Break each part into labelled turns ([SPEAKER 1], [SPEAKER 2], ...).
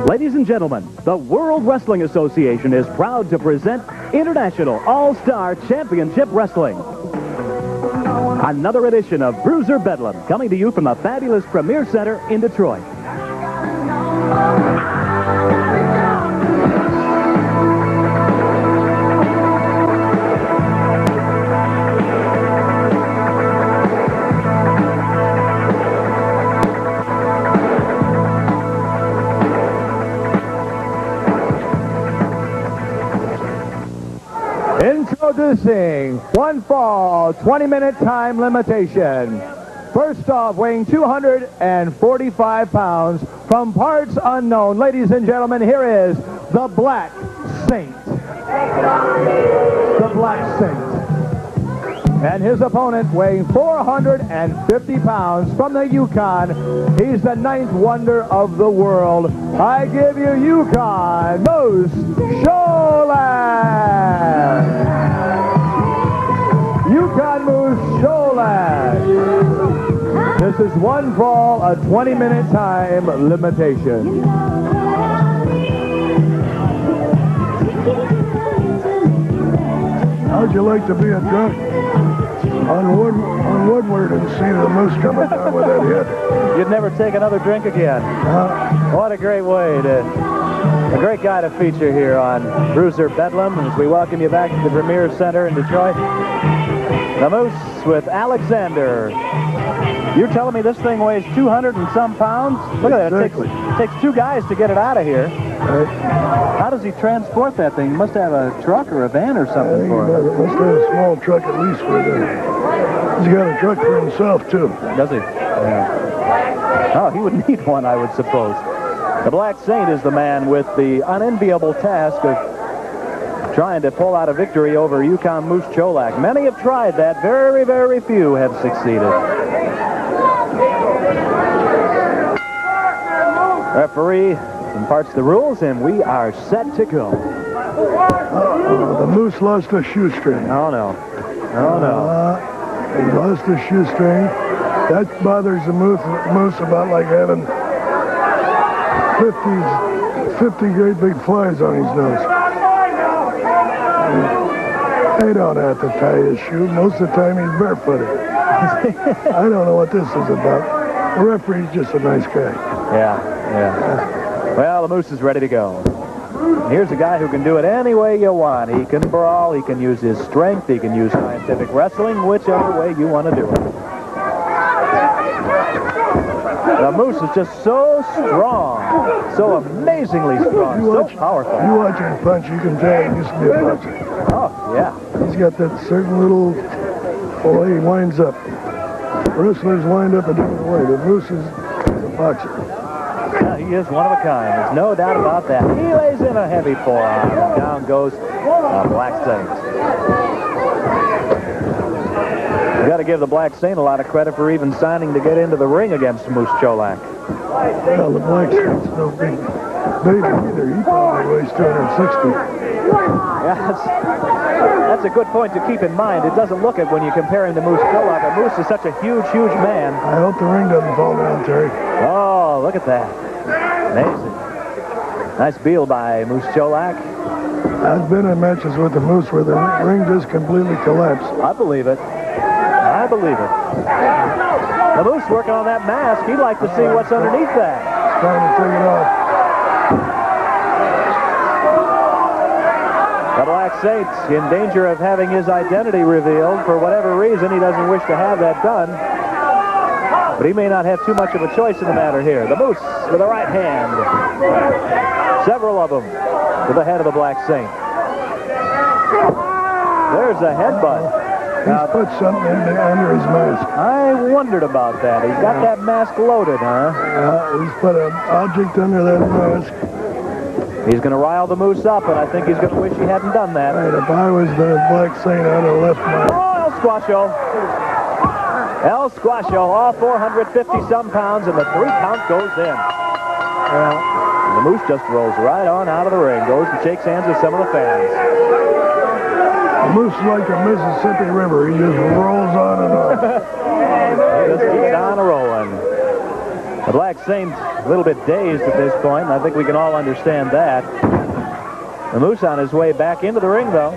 [SPEAKER 1] Ladies and gentlemen, the World Wrestling Association is proud to present International All-Star Championship Wrestling. Another edition of Bruiser Bedlam, coming to you from the fabulous Premier Center in Detroit.
[SPEAKER 2] Introducing one fall, 20-minute time limitation. First off, weighing 245 pounds, from parts unknown. Ladies and gentlemen, here is the Black Saint. The Black Saint. And his opponent, weighing 450 pounds, from the Yukon. He's the 9th wonder of the world. I give you Yukon Moose Cholak. Yukon Moose Cholak. This is one fall, a 20-minute time limitation.
[SPEAKER 3] How'd you like to be a drunk on Woodward and see the moose coming down with that hit?
[SPEAKER 2] You'd never take another drink again. What a great way to... A great guy to feature here on Bruiser Bedlam as we welcome you back to the Premier Center in Detroit. The Moose with Alexander. You're telling me this thing weighs 200 and some pounds? Look at that.
[SPEAKER 3] Exactly.
[SPEAKER 2] It takes two guys to get it out of here.
[SPEAKER 3] Right.
[SPEAKER 2] How does he transport that thing? He must have a truck or a van or something for it.
[SPEAKER 3] Must have a small truck at least for that. He's got a truck for himself, too.
[SPEAKER 2] Does he? Yeah. Oh, he would need one, I would suppose. The Black Saint is the man with the unenviable task of trying to pull out a victory over Yukon Moose Cholak. Many have tried that. Very, very few have succeeded. Referee imparts the rules, and we are set to go.
[SPEAKER 3] The moose lost a shoestring.
[SPEAKER 2] Oh, no. Oh, no.
[SPEAKER 3] He lost a shoestring. That bothers the moose about like having 50 great big flies on his nose. They don't have to tie his shoe. Most of the time he's barefooted. I don't know what this is about. The referee's just a nice guy.
[SPEAKER 2] Yeah. Well, the Moose is ready to go. Here's a guy who can do it any way you want. He can brawl, he can use his strength, he can use scientific wrestling, whichever way you want to do it. The Moose is just so strong, so amazingly strong, so powerful.
[SPEAKER 3] You watch him punch, you can tell he used to be a puncher.
[SPEAKER 2] Oh, yeah.
[SPEAKER 3] He's got that certain little way he winds up. Wrestlers wind up a different way. The Moose is a boxer.
[SPEAKER 2] Yeah, he is one of a kind. There's no doubt about that. He lays in a heavy forearm, and down goes the Black Saint. You got to give the Black Saint a lot of credit for even signing to get into the ring against Moose Cholak.
[SPEAKER 3] Well, the Black Saint's no big baby either. He probably weighs 260.
[SPEAKER 2] Yeah, that's a good point to keep in mind. It doesn't look it when you compare him to Moose Cholak. But Moose is such a huge, huge man.
[SPEAKER 3] I hope the ring doesn't fall down, Terry.
[SPEAKER 2] Oh, look at that. Amazing. Nice deal by Moose Cholak.
[SPEAKER 3] I've been in matches with the Moose where the ring just completely collapsed.
[SPEAKER 2] I believe it. I believe it. The Moose working on that mask. He'd like to see what's underneath that.
[SPEAKER 3] He's trying to take it off.
[SPEAKER 2] The Black Saint's in danger of having his identity revealed. For whatever reason, he doesn't wish to have that done. But he may not have too much of a choice in the matter here. The Moose with a right hand. Several of them to the head of the Black Saint. There's a headbutt.
[SPEAKER 3] He's put something under his mask.
[SPEAKER 2] I wondered about that. He's got that mask loaded, huh?
[SPEAKER 3] He's put an object under that mask.
[SPEAKER 2] He's going to rile the Moose up, and I think he's going to wish he hadn't done that.
[SPEAKER 3] Right, if I was the Black Saint, I'd have left my...
[SPEAKER 2] Oh, El Squasho. El Squasho, all 450-some pounds, and the 3 count goes in. Well, the Moose just rolls right on out of the ring, goes and shakes hands with some of the fans.
[SPEAKER 3] The Moose is like a Mississippi River. He just rolls on and on.
[SPEAKER 2] He just keeps on rolling. The Black Saint a little bit dazed at this point, and I think we can all understand that. The Moose on his way back into the ring, though.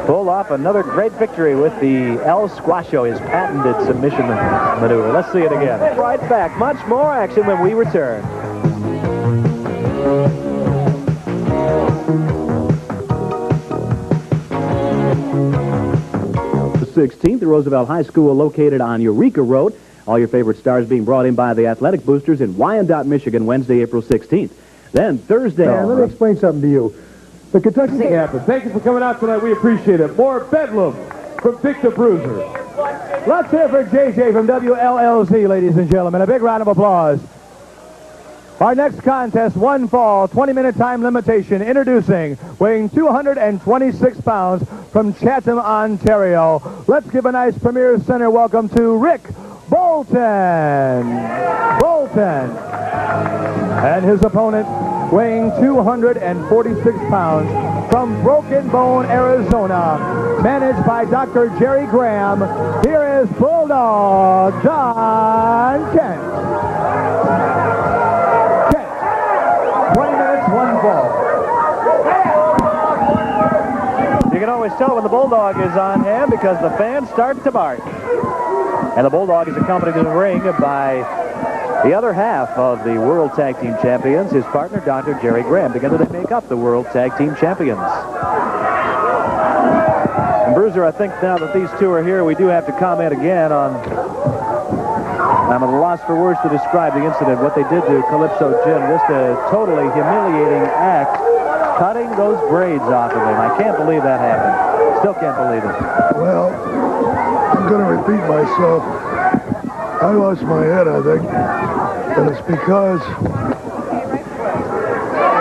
[SPEAKER 2] Pulled off another great victory with the El Squasho, his patented submission maneuver. Let's see it again. Right back. Much more action when we return.
[SPEAKER 1] The 16th, the Roosevelt High School located on Eureka Road. All your favorite stars being brought in by the Athletic Boosters in Wyandotte, Michigan, Wednesday, April 16th. Then Thursday.
[SPEAKER 4] Let me explain something to you. The Kentucky
[SPEAKER 5] Chapter. Thank you for coming out tonight. We appreciate it. More Bedlam from Dick the Bruiser.
[SPEAKER 4] Let's hear for JJ from WLLZ, ladies and gentlemen. A big round of applause. Our next contest, one fall, 20-minute time limitation, introducing, weighing 226 pounds from Chatham, Ontario. Let's give a nice Premier Center welcome to Rick Bolton. And his opponent, weighing 246 pounds from Broken Bone, Arizona, managed by Dr. Jerry Graham. Here is Bulldog Don Kent. 20 minutes, one fall.
[SPEAKER 2] You can always tell when the Bulldog is on hand because the fans start to bark. And the Bulldog is accompanied in the ring by the other half of the World Tag Team Champions, his partner, Dr. Jerry Graham. Together they make up the World Tag Team Champions. And Bruiser, I think now that these two are here, we do have to comment again on... I'm at a loss for words to describe the incident, what they did to Calypso Jim. Just a totally humiliating act, cutting those braids off of him. I can't believe that happened. Still can't believe it.
[SPEAKER 3] Well, I'm going to repeat myself. I lost my head, I think. But it's because,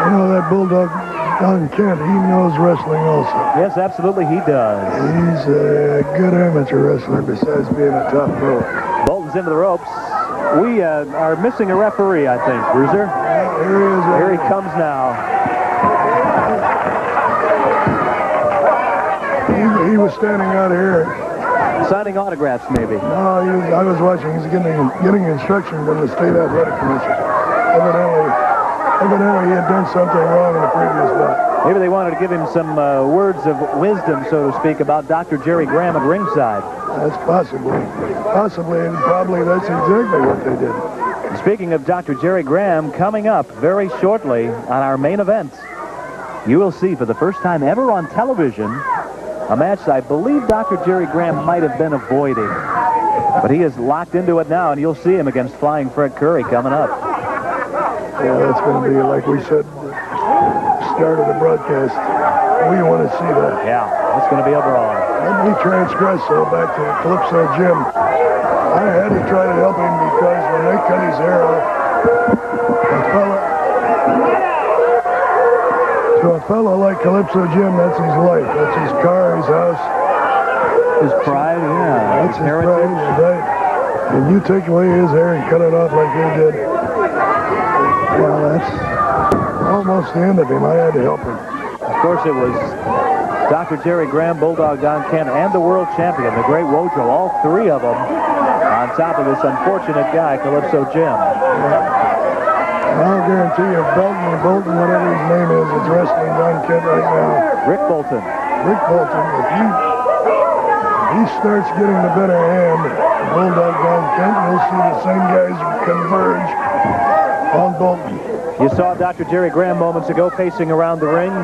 [SPEAKER 3] you know, that Bulldog, Don Kent, he knows wrestling also.
[SPEAKER 2] Yes, absolutely, he does.
[SPEAKER 3] He's a good amateur wrestler besides being a top pro.
[SPEAKER 2] Bolton's into the ropes. We are missing a referee, I think, Bruiser.
[SPEAKER 3] Yeah, here he is.
[SPEAKER 2] Here he comes now.
[SPEAKER 3] He was standing out here.
[SPEAKER 2] Signing autographs, maybe.
[SPEAKER 3] No, I was watching. He's getting instruction from the State Athletic Commission. Evidently, he had done something wrong in the previous bout.
[SPEAKER 2] Maybe they wanted to give him some words of wisdom, so to speak, about Dr. Jerry Graham at ringside.
[SPEAKER 3] That's possibly, and probably that's exactly what they did.
[SPEAKER 2] Speaking of Dr. Jerry Graham, coming up very shortly on our main event, you will see for the first time ever on television a match I believe Dr. Jerry Graham might have been avoiding. But he is locked into it now, and you'll see him against Flying Fred Curry coming up.
[SPEAKER 3] Yeah, that's going to be, like we said, start of the broadcast. We want to see that.
[SPEAKER 2] Yeah, it's going to be a brawl.
[SPEAKER 3] Let me transgress, though, back to Calypso Jim. I had to try to help him because when they cut his hair off, to a fellow like Calypso Jim, that's his life. That's his car, his house.
[SPEAKER 2] His pride, yeah.
[SPEAKER 3] That's his pride, right? And you take away his hair and cut it off like you did. Well, that's almost the end of him. I had to help him.
[SPEAKER 2] Of course, it was Dr. Jerry Graham, Bulldog Don Kent, and the world champion, the great Wojo, all three of them on top of this unfortunate guy, Calypso Jim.
[SPEAKER 3] I'll guarantee you, Bolton, whatever his name is wrestling Don Kent right now.
[SPEAKER 2] Rick Bolton.
[SPEAKER 3] Rick Bolton, if he starts getting the better hand, Bulldog Don Kent, you'll see the same guys converge on Bolton.
[SPEAKER 2] You saw Dr. Jerry Graham moments ago pacing around the ring.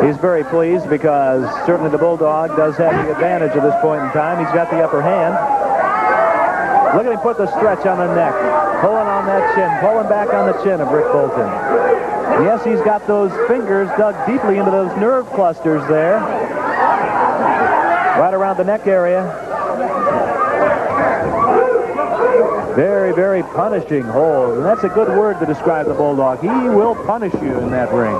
[SPEAKER 2] He's very pleased because certainly the Bulldog does have the advantage at this point in time. He's got the upper hand. Look at him put the stretch on the neck, pulling on that chin, pulling back on the chin of Rick Bolton. Yes, he's got those fingers dug deeply into those nerve clusters there, right around the neck area. Very, very punishing hold, and that's a good word to describe the Bulldog. He will punish you in that ring.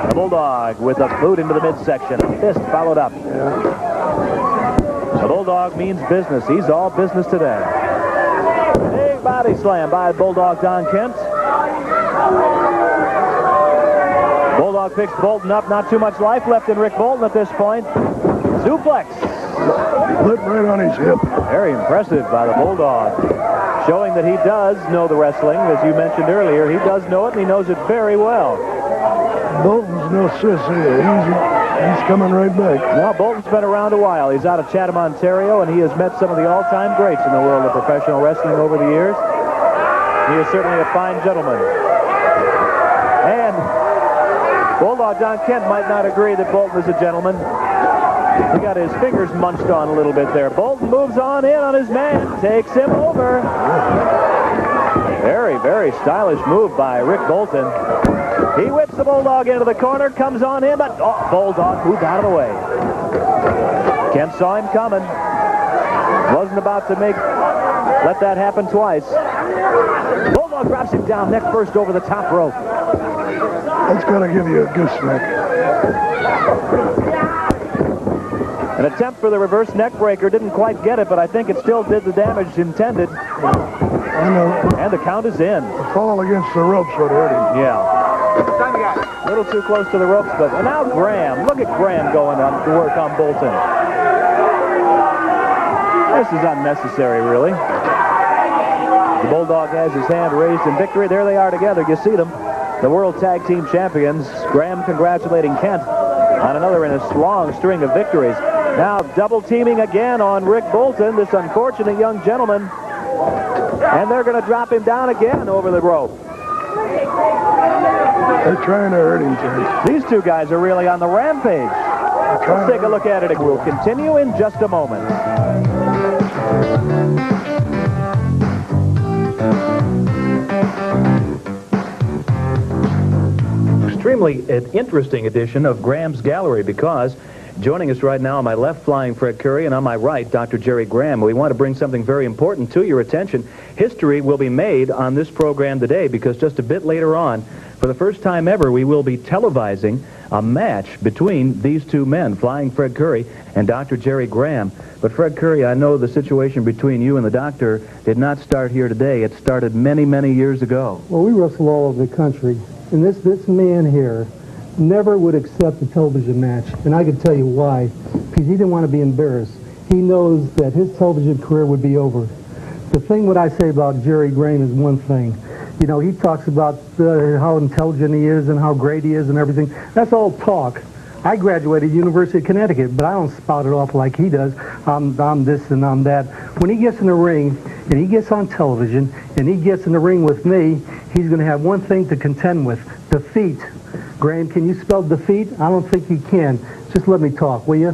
[SPEAKER 2] The Bulldog with a boot into the midsection, a fist followed up. The Bulldog means business. He's all business today. Big body slam by Bulldog Don Kent. Bulldog picks Bolton up. Not too much life left in Rick Bolton at this point. Suplex.
[SPEAKER 3] lit right on his hip.
[SPEAKER 2] Very impressive by the Bulldog. Showing that he does know the wrestling. As you mentioned earlier, he does know it, and he knows it very well.
[SPEAKER 3] Bolton's no sissy. He's coming right back.
[SPEAKER 2] Now, Bolton's been around a while. He's out of Chatham, Ontario, and he has met some of the all-time greats in the world of professional wrestling over the years. He is certainly a fine gentleman. And Bulldog Don Kent might not agree that Bolton is a gentleman. He got his fingers munched on a little bit there. Bolton moves on in on his man, takes him over. Very, very stylish move by Rick Bolton. He whips the Bulldog into the corner, comes on in, but Bulldog moved out of the way. Kent saw him coming. Wasn't about to let that happen twice. Bulldog drops him down neck first over the top rope.
[SPEAKER 3] That's got to give you a gooseneck.
[SPEAKER 2] An attempt for the reverse neck breaker, didn't quite get it, but I think it still did the damage intended.
[SPEAKER 3] I know.
[SPEAKER 2] And the count is in.
[SPEAKER 3] The fall against the ropes would hurt him.
[SPEAKER 2] Yeah. A little too close to the ropes, but now Graham. Look at Graham going on to work on Bolton. This is unnecessary, really. The Bulldog has his hand raised in victory. There they are together. You see them. The World Tag Team Champions. Graham congratulating Kent on another in a long string of victories. Now double teaming again on Rick Bolton, this unfortunate young gentleman. And they're going to drop him down again over the rope.
[SPEAKER 3] They're trying to hurt him, Judge.
[SPEAKER 2] These two guys are really on the rampage. Let's take a look at it. We'll continue in just a moment. Extremely interesting edition of Graham's Gallery, because joining us right now on my left, flying Fred Curry, and on my right, Dr. Jerry Graham. We want to bring something very important to your attention. History will be made on this program today, because just a bit later on, for the first time ever, we will be televising a match between these two men, Flying Fred Curry and Dr. Jerry Graham. But Fred Curry, I know the situation between you and the doctor did not start here today. It started many, many years ago.
[SPEAKER 6] Well, we wrestle all over the country, and this man here never would accept a television match, and I can tell you why. Because he didn't want to be embarrassed. He knows that his television career would be over. The thing what I say about Jerry Graham is one thing. You know, he talks about how intelligent he is and how great he is and everything. That's all talk. I graduated University of Connecticut, but I don't spout it off like he does. I'm this and I'm that. When he gets in the ring and he gets on television and he gets in the ring with me, he's going to have one thing to contend with: defeat. Graham, can you spell defeat? I don't think you can. Just let me talk, will you?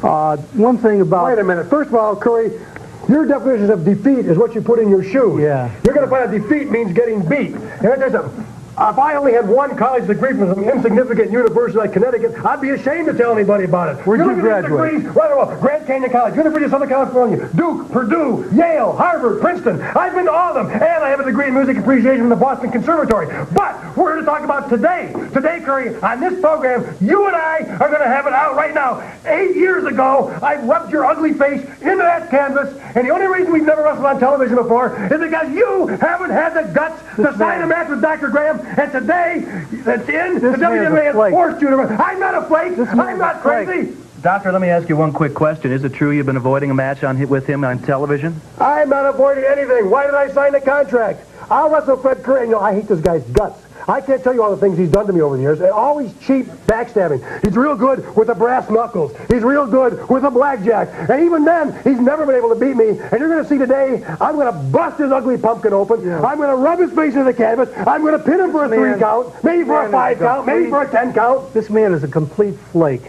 [SPEAKER 6] One thing about...
[SPEAKER 7] Wait a minute. First of all, Curry, your definition of defeat is what you put in your shoes.
[SPEAKER 6] Yeah.
[SPEAKER 7] You're going to find out defeat means getting beat. And if I only had one college degree from some insignificant university like Connecticut, I'd be ashamed to tell anybody about it.
[SPEAKER 6] Where'd you graduate?
[SPEAKER 7] Right off, Grand Canyon College, University of Southern California, Duke, Purdue, Yale, Harvard, Princeton. I've been to all of them, and I have a degree in music appreciation from the Boston Conservatory. But we're here to talk about today. Today, Curry, on this program, you and I are going to have it out right now. 8 years ago, I rubbed your ugly face into that canvas, and the only reason we've never wrestled on television before is because you haven't had the guts to sign a match with Dr. Graham. And today, that's in, the WWA has forced you to... I'm not a flake. I'm not crazy.
[SPEAKER 2] Doctor, let me ask you one quick question. Is it true you've been avoiding a match with him on television?
[SPEAKER 7] I'm not avoiding anything. Why did I sign the contract? I'll wrestle Fred Curry. You know, I hate this guy's guts. I can't tell you all the things he's done to me over the years. And always cheap backstabbing. He's real good with the brass knuckles. He's real good with the blackjack. And even then, he's never been able to beat me. And you're going to see today, I'm going to bust his ugly pumpkin open. Yeah. I'm going to rub his face into the canvas. I'm going to pin him for a 3 count, maybe for a 5 count, maybe for a 10 count.
[SPEAKER 6] This man is a complete flake.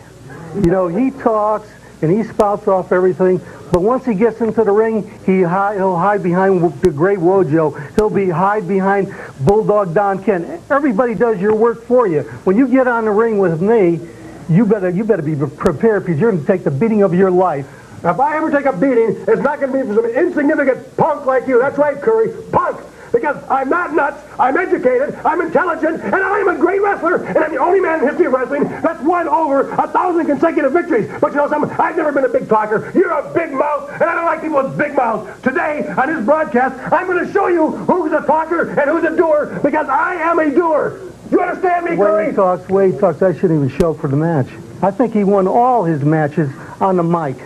[SPEAKER 6] You know, he talks and he spouts off everything, but once he gets into the ring, he'll hide behind the great Wojo. He'll hide behind Bulldog Don Kent. Everybody does your work for you. When you get on the ring with me, you better be prepared, because you're going to take the beating of your life.
[SPEAKER 7] Now, if I ever take a beating, it's not going to be from some insignificant punk like you. That's right, Curry. Punk! Because I'm not nuts, I'm educated, I'm intelligent, and I'm a great wrestler, and I'm the only man in history of wrestling that's won over 1,000 consecutive victories. But you know something? I've never been a big talker. You're a big mouth, and I don't like people with big mouths. Today, on this broadcast, I'm going to show you who's a talker and who's a doer, because I am a doer. You understand me, Curry?
[SPEAKER 6] Way he talks, I shouldn't even show for the match. I think he won all his matches on the mic.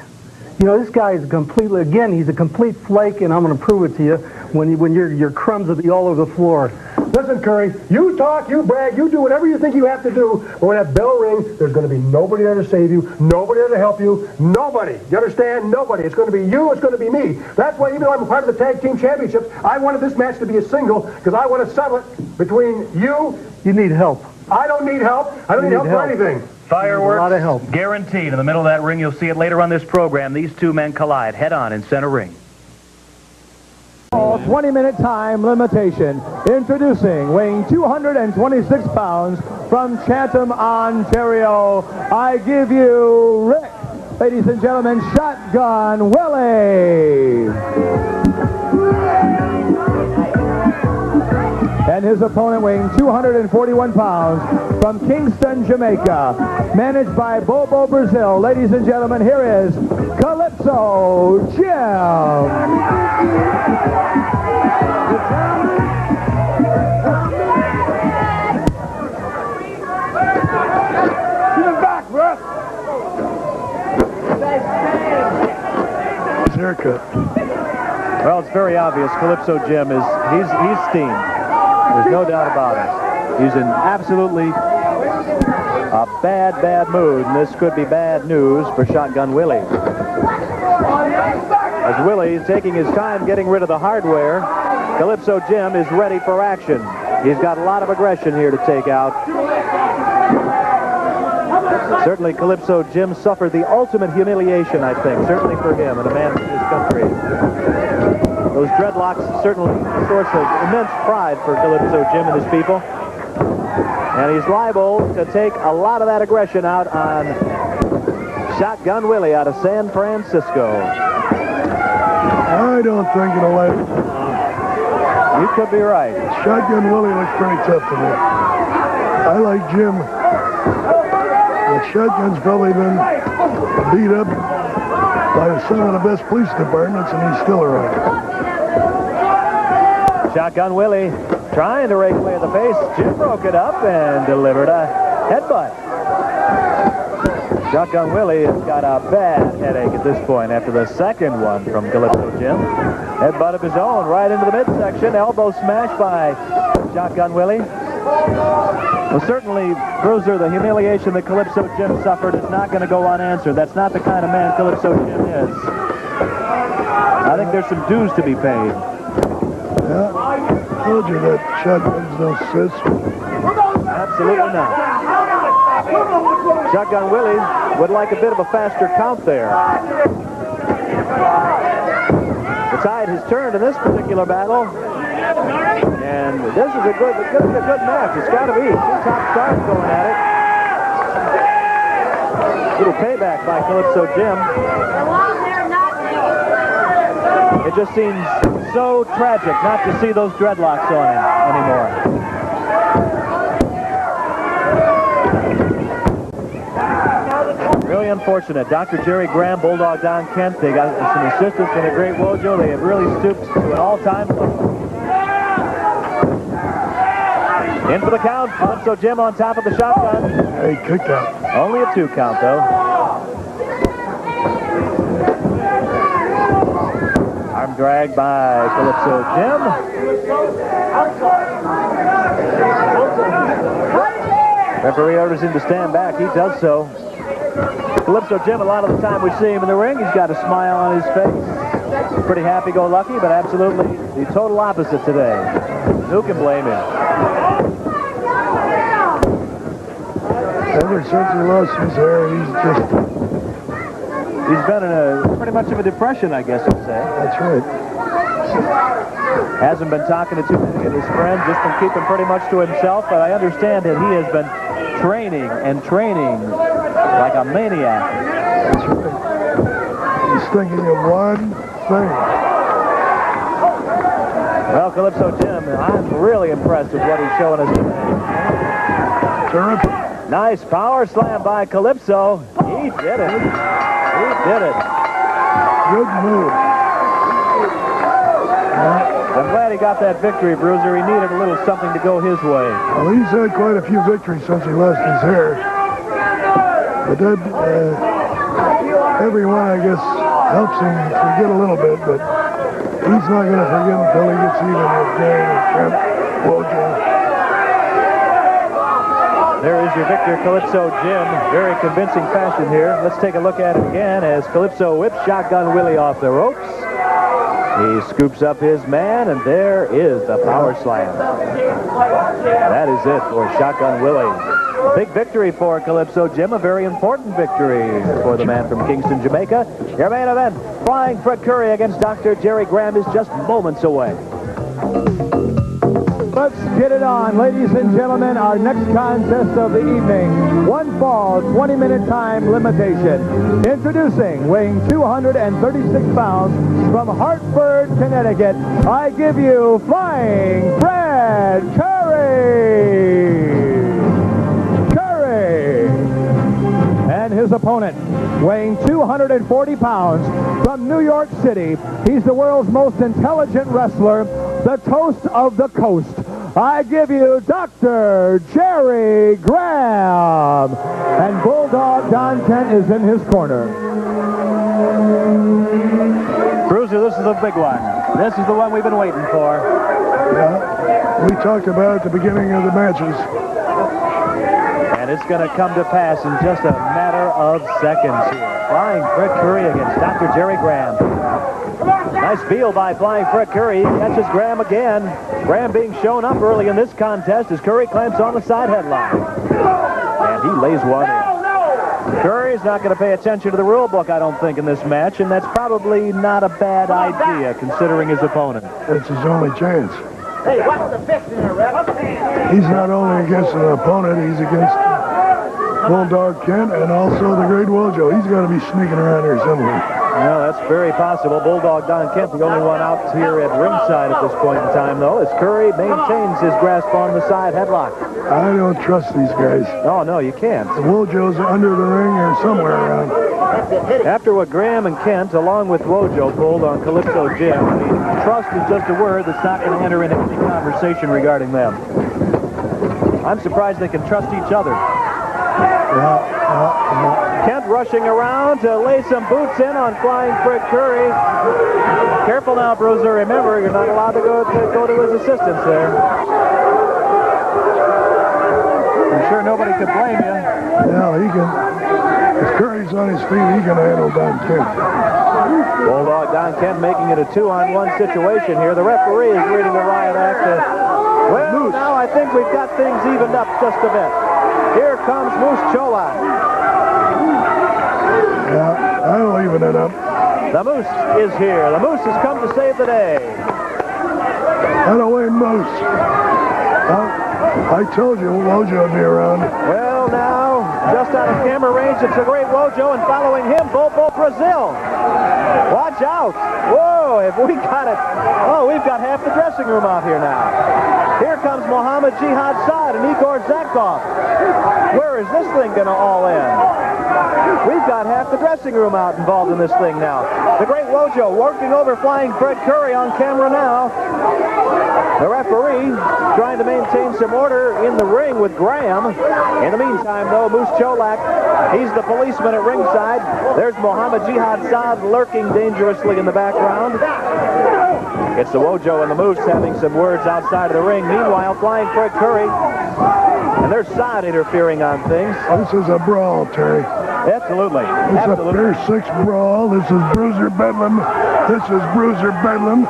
[SPEAKER 6] You know, this guy is completely, again, he's a complete flake, and I'm going to prove it to you when your crumbs will be all over the floor.
[SPEAKER 7] Listen, Curry, you talk, you brag, you do whatever you think you have to do, but when that bell rings, there's going to be nobody there to save you, nobody there to help you, nobody. You understand? Nobody. It's going to be you, it's going to be me. That's why, even though I'm a part of the Tag Team Championships, I wanted this match to be a single, because I want to settle it between you.
[SPEAKER 6] You need help.
[SPEAKER 7] I don't need help. I don't need help for anything.
[SPEAKER 2] Fireworks,
[SPEAKER 6] a lot of help.
[SPEAKER 2] guaranteed. In the middle of that ring, you'll see it later on this program. These two men collide head-on in center ring.
[SPEAKER 4] 20-minute time limitation. Introducing, weighing 226 pounds from Chatham, Ontario, I give you Rick. Ladies and gentlemen, Shotgun Willie. And his opponent, weighing 241 pounds from Kingston, Jamaica, managed by Bobo, Brazil. Ladies and gentlemen, here is Calypso Jim.
[SPEAKER 3] His haircut.
[SPEAKER 2] Well, it's very obvious. Calypso Jim is, he's steamed. There's no doubt about it. He's in absolutely a bad mood, and this could be bad news for Shotgun Willie. As Willie is taking his time getting rid of the hardware, Calypso Jim is ready for action. He's got a lot of aggression here to take out. Certainly Calypso Jim suffered the ultimate humiliation, I think, certainly for him and a man from his country. Those dreadlocks certainly a source of immense pride for Calypso Jim and his people. And he's liable to take a lot of that aggression out on Shotgun Willie out of San Francisco.
[SPEAKER 3] I don't think it'll let.
[SPEAKER 2] You could be right.
[SPEAKER 3] Shotgun Willie looks pretty tough to me. I like Jim. But Shotgun's probably been beat up by some of the best police departments, and he's still around.
[SPEAKER 2] Shotgun Willie trying to rake away the face. Jim broke it up and delivered a headbutt. Shotgun Willie has got a bad headache at this point after the second one from Calypso Jim. Headbutt of his own right into the midsection. Elbow smash by Shotgun Willie. Well, certainly, Bruiser, the humiliation that Calypso Jim suffered is not going to go unanswered. That's not the kind of man Calypso Jim is. I think there's some dues to be paid.
[SPEAKER 3] Yeah, I told you that Shotgun's no sis.
[SPEAKER 2] Absolutely not. Shotgun Willie would like a bit of a faster count there. The tide has turned in this particular battle. And this is a good match. It's got to be. Two top stars going at it. Little payback by Calypso Jim. It just seems so tragic not to see those dreadlocks on him anymore. Really unfortunate. Dr. Jerry Graham, Bulldog Don Kent, they got some assistance from the great Wojo. They have really stooped to an all-time level. In for the count. Calypso Jim on top of the shotgun.
[SPEAKER 3] Hey, kicked out.
[SPEAKER 2] Only a 2 count, though. Arm drag by Calypso Jim. Referee orders him to stand back. He does so. Calypso Jim, a lot of the time we see him in the ring, he's got a smile on his face. Pretty happy-go-lucky, but absolutely the total opposite today. Who can blame him?
[SPEAKER 3] Ever since he lost his hair,
[SPEAKER 2] he's been in a pretty much of a depression, I guess you'd say.
[SPEAKER 3] That's right.
[SPEAKER 2] Hasn't been talking to too many of his friends, just been keeping pretty much to himself, but I understand that he has been training like a maniac.
[SPEAKER 3] That's right. He's thinking of one thing.
[SPEAKER 2] Well, Calypso Jim, I'm really impressed with what he's showing us today.
[SPEAKER 3] Terrific.
[SPEAKER 2] Nice power slam by Calypso. He did it. He did it.
[SPEAKER 3] Good move.
[SPEAKER 2] I'm glad he got that victory, Bruiser. He needed a little something to go his way.
[SPEAKER 3] Well, he's had quite a few victories since he lost his hair. But that, everyone, I guess, helps him forget a little bit, but he's not going to forget until he gets even with Graham and Kent. Wojo.
[SPEAKER 2] There is your victor, Calypso Jim. Very convincing fashion here. Let's take a look at it again as Calypso whips Shotgun Willie off the ropes. He scoops up his man, and there is the power slam. That is it for Shotgun Willie. A big victory for Calypso Jim, a very important victory for the man from Kingston, Jamaica. Your main event, Flying Fred Curry against Dr. Jerry Graham, is just moments away.
[SPEAKER 4] Let's get it on, ladies and gentlemen. Our next contest of the evening, 1 fall, 20-minute time limitation. Introducing, weighing 236 pounds, from Hartford, Connecticut, I give you Flying Fred Curry. And his opponent, weighing 240 pounds, from New York City, he's the world's most intelligent wrestler, the toast of the coast. I give you Dr. Jerry Graham. And Bulldog Don Kent is in his corner.
[SPEAKER 2] Bruiser, this is a big one. This is the one we've been waiting for.
[SPEAKER 3] Yeah, we talked about it at the beginning of the matches.
[SPEAKER 2] And it's going to come to pass in just a matter of seconds here. Flying Fred Curry against Dr. Jerry Graham. Nice field by Flying Fred Curry. He catches Graham again. Graham being shown up early in this contest as Curry clamps on the side headlock. And he lays one in. Curry's not going to pay attention to the rule book, I don't think, in this match, and that's probably not a bad idea considering his opponent.
[SPEAKER 3] It's his only chance.
[SPEAKER 8] Hey, what's the fix in there, Reb?
[SPEAKER 3] He's not only against an opponent, he's against Bulldog Kent and also the great Wojo. He's got to be sneaking around here somewhere.
[SPEAKER 2] No, that's very possible. Bulldog Don Kent, the only one out here at ringside at this point in time, though, as Curry maintains his grasp on the side headlock.
[SPEAKER 3] I don't trust these guys.
[SPEAKER 2] Oh, no, you can't.
[SPEAKER 3] The Wojo's under the ring or somewhere around.
[SPEAKER 2] After what Graham and Kent, along with Wojo, pulled on Calypso Jim, I mean, trust is just a word that's not going to enter into any conversation regarding them. I'm surprised they can trust each other. Kent rushing around to lay some boots in on Flying Fred Curry. Careful now, Bruiser. Remember, you're not allowed to go to his assistance there. I'm sure nobody could blame you.
[SPEAKER 3] Yeah, he can. If Curry's on his feet, he can handle Don Kent.
[SPEAKER 2] Bulldog Don Kent making it a 2-on-1 situation here. The referee is reading the riot act. Well, now I think we've got things evened up just a bit. Here comes Moose Cholak.
[SPEAKER 3] Yeah, I'll even it up.
[SPEAKER 2] The Moose is here. The Moose has come to save the day.
[SPEAKER 3] Run away, Moose. I told you Wojo would be around.
[SPEAKER 2] Well, now, just out of camera range, it's the great Wojo, and following him, Bobo Brazil. Watch out. Whoa, have we got it? Oh, we've got half the dressing room out here now. Here comes Mohammed Jihad Saad and Igor Zakov. Where is this thing going to all end? We've got half the dressing room out involved in this thing now. The great Wojo working over Flying Fred Curry on camera now. The referee trying to maintain some order in the ring with Graham. In the meantime, though, Moose Cholak, he's the policeman at ringside. There's Mohammed Jihad Saad lurking dangerously in the background. It's the Wojo and the Moose having some words outside of the ring. Meanwhile, Flying Fred Curry, and there's Saad interfering on things.
[SPEAKER 3] This is a brawl, Terry.
[SPEAKER 2] Absolutely.
[SPEAKER 3] It's a Pier 6 brawl. This is Bruiser Bedlam. This is Bruiser Bedlam.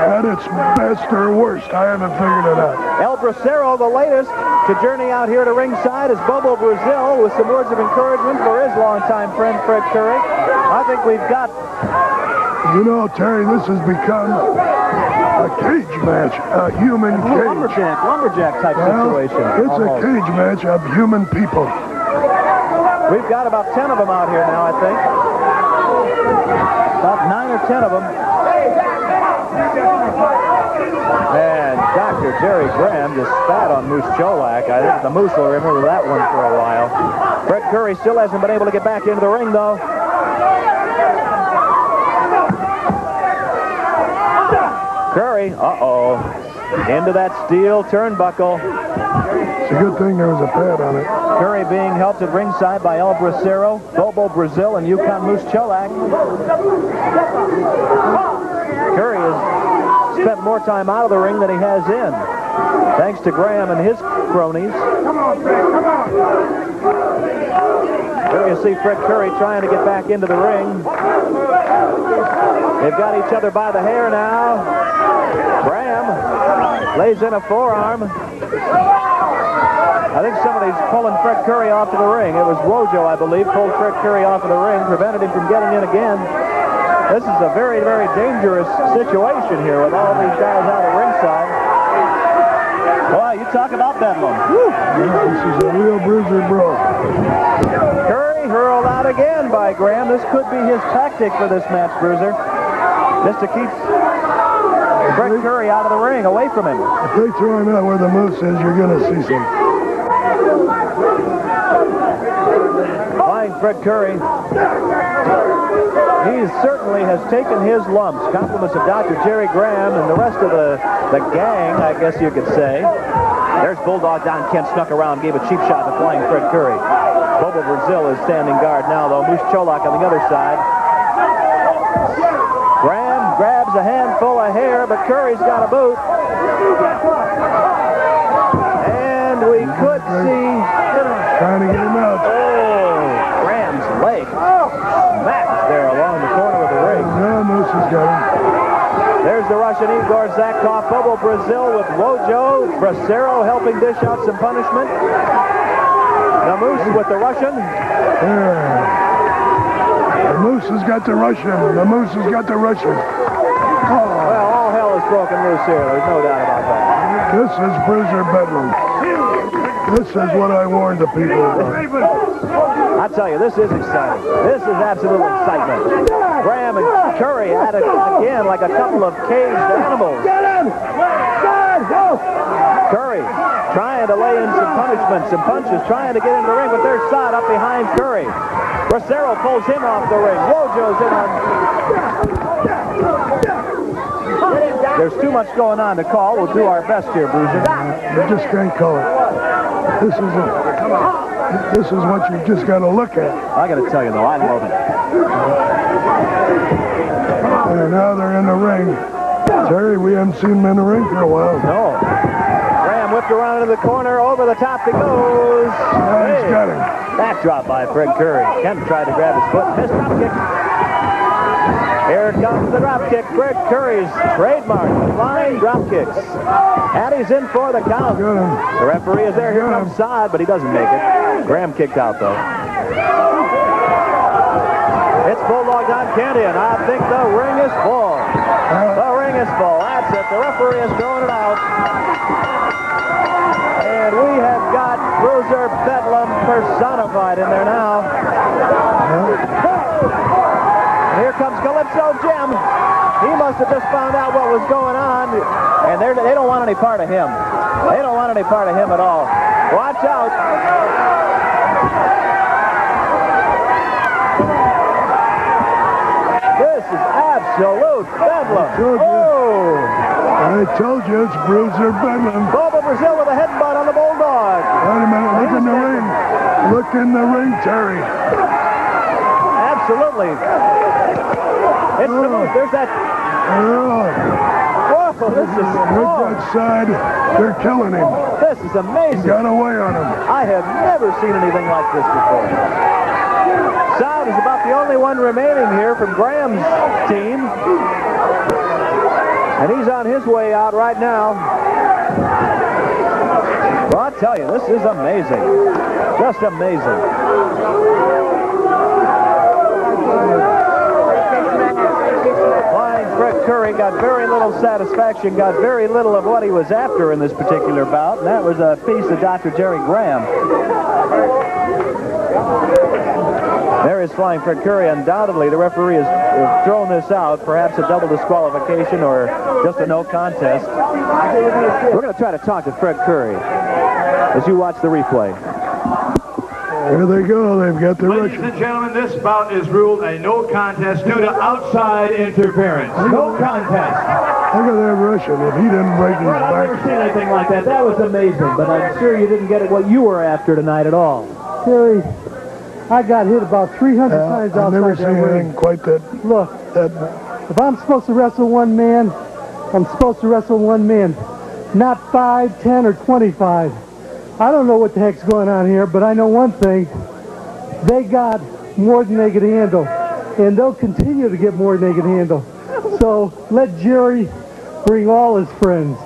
[SPEAKER 3] At its best or worst, I haven't figured it out.
[SPEAKER 2] El Bracero, the latest to journey out here to ringside, is Bobo Brazil with some words of encouragement for his longtime friend, Fred Curry. I think we've got...
[SPEAKER 3] You know, Terry, this has become a cage match, a human cage.
[SPEAKER 2] Lumberjack type situation.
[SPEAKER 3] It's almost a cage match of human people.
[SPEAKER 2] We've got about 10 of them out here now, I think. About 9 or 10 of them. And Dr. Jerry Graham just spat on Moose Cholak. I think the Moose will remember that one for a while. Fred Curry still hasn't been able to get back into the ring, though. Curry, into that steel turnbuckle.
[SPEAKER 3] It's a good thing there was a pad on it.
[SPEAKER 2] Curry being helped at ringside by El Bracero, Bobo Brazil, and Yukon Moose Cholak. Curry has spent more time out of the ring than he has in, thanks to Graham and his cronies. There you see Fred Curry trying to get back into the ring. They've got each other by the hair now. Graham lays in a forearm. I think somebody's pulling Fred Curry off to the ring. It was Wojo, I believe, pulled Fred Curry off of the ring, prevented him from getting in again. This is a very, very dangerous situation here with all these guys out at ringside. Boy, you talk about Bedlam.
[SPEAKER 3] This is a real bruiser brawl.
[SPEAKER 2] Curry hurled out again by Graham. This could be his tactic for this match, Bruiser. Just to keep Fred Curry out of the ring, away from him.
[SPEAKER 3] If they throw him out where the moose is, you're going to see some.
[SPEAKER 2] Flying Fred Curry. He certainly has taken his lumps. Compliments of Dr. Jerry Graham and the rest of the gang, I guess you could say. There's Bulldog. Don Kent snuck around, gave a cheap shot to Flying Fred Curry. Bobo Brazil is standing guard now, though. Moose Cholak on the other side. Graham grabs a handful of hair, but Curry's got a boot. And we could see...
[SPEAKER 3] Trying to get him out.
[SPEAKER 2] Oh, Graham's leg smacked there along the corner of the ring.
[SPEAKER 3] No, Moose has got him.
[SPEAKER 2] There's the Russian Igor Zakov. Bobo Brazil with Wojo. Bracero helping dish out some punishment. The Moose with the Russian.
[SPEAKER 3] There. The Moose has got the Russian. The Moose has got the Russian. Oh.
[SPEAKER 2] Well, all hell is broken loose here. There's no doubt about that.
[SPEAKER 3] This is Bruiser Bedlam. This is what I warned the people about.
[SPEAKER 2] I tell you, this is exciting. This is absolute excitement. Graham and Curry at it again like a couple of caged animals.
[SPEAKER 4] Get him! Go!
[SPEAKER 2] Curry trying to lay in some punishment, some punches, trying to get into the ring, but there's Sod up behind Curry. Bracero pulls him off the ring. Wojo's in on... There's too much going on to call. We'll do our best here, Bruiser.
[SPEAKER 3] You just can't call it. This is what you just got to look at.
[SPEAKER 2] I got to tell you, though, I love it.
[SPEAKER 3] And now they're in the ring. Terry, we haven't seen him in the ring for a while.
[SPEAKER 2] No. Graham whipped around into the corner. Over the top he goes.
[SPEAKER 3] Now he's got him.
[SPEAKER 2] Backdrop by Fred Curry. Kemp tried to grab his foot. Missed drop kick. Here comes the drop kick. Fred Curry's trademark. Flying drop kicks. Addie's in for the count. The referee is there. Here comes Sod, but he doesn't make it. Graham kicked out, though. It's Bulldog on Candy, and I think the ring is full. The ring is full. That's it. The referee is throwing it out. And we have got Bruiser Bedlam personified in there now. And here comes Calypso Jim. He must have just found out what was going on. And they don't want any part of him. They don't want any part of him at all. Watch out. This is absolute bedlam.
[SPEAKER 3] I told you it's Bruiser Bedlam.
[SPEAKER 2] Bobo Brazil with a headbutt on the Bulldog.
[SPEAKER 3] Wait a minute. Look in the ring. Look in the ring, Terry.
[SPEAKER 2] Absolutely. It's the move. There's that. Whoa, this is...
[SPEAKER 3] Look that side. They're killing him.
[SPEAKER 2] This is amazing.
[SPEAKER 3] Got away on him.
[SPEAKER 2] I have never seen anything like this before. Sod is about the only one remaining here from Graham's team. And he's on his way out right now. Well, I'll tell you, this is amazing. Just amazing. Flying Fred Curry got very little satisfaction, got very little of what he was after in this particular bout, and that was a piece of Dr. Jerry Graham. There is Flying Fred Curry. Undoubtedly, the referee has thrown this out, perhaps a double disqualification or just a no contest. We're going to try to talk to Fred Curry as you watch the replay.
[SPEAKER 3] Here they go. They've got the
[SPEAKER 4] Ladies
[SPEAKER 3] Russian.
[SPEAKER 4] and gentlemen, this bout is ruled a no contest due to outside interference. No contest.
[SPEAKER 3] Look at that Russian. If he didn't break his
[SPEAKER 2] I've never
[SPEAKER 3] back.
[SPEAKER 2] seen anything like that. That was amazing, but I'm sure you didn't get what you were after tonight at all.
[SPEAKER 6] Terry, I got hit about 300 times
[SPEAKER 3] I've never
[SPEAKER 6] outside
[SPEAKER 3] seen
[SPEAKER 6] that ring.
[SPEAKER 3] anything quite that.
[SPEAKER 6] Look, if I'm supposed to wrestle one man, I'm supposed to wrestle one man, not 5, 10, or 25. I don't know what the heck's going on here, but I know one thing. They got more than they could handle, and they'll continue to get more than they can handle. So let Jerry bring all his friends.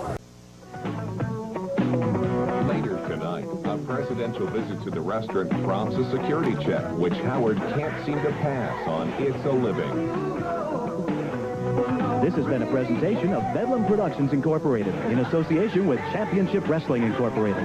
[SPEAKER 9] Later tonight, a presidential visit to the restaurant prompts a security check, which Howard can't seem to pass on It's a Living.
[SPEAKER 1] This has been a presentation of Bedlam Productions Incorporated in association with Championship Wrestling Incorporated.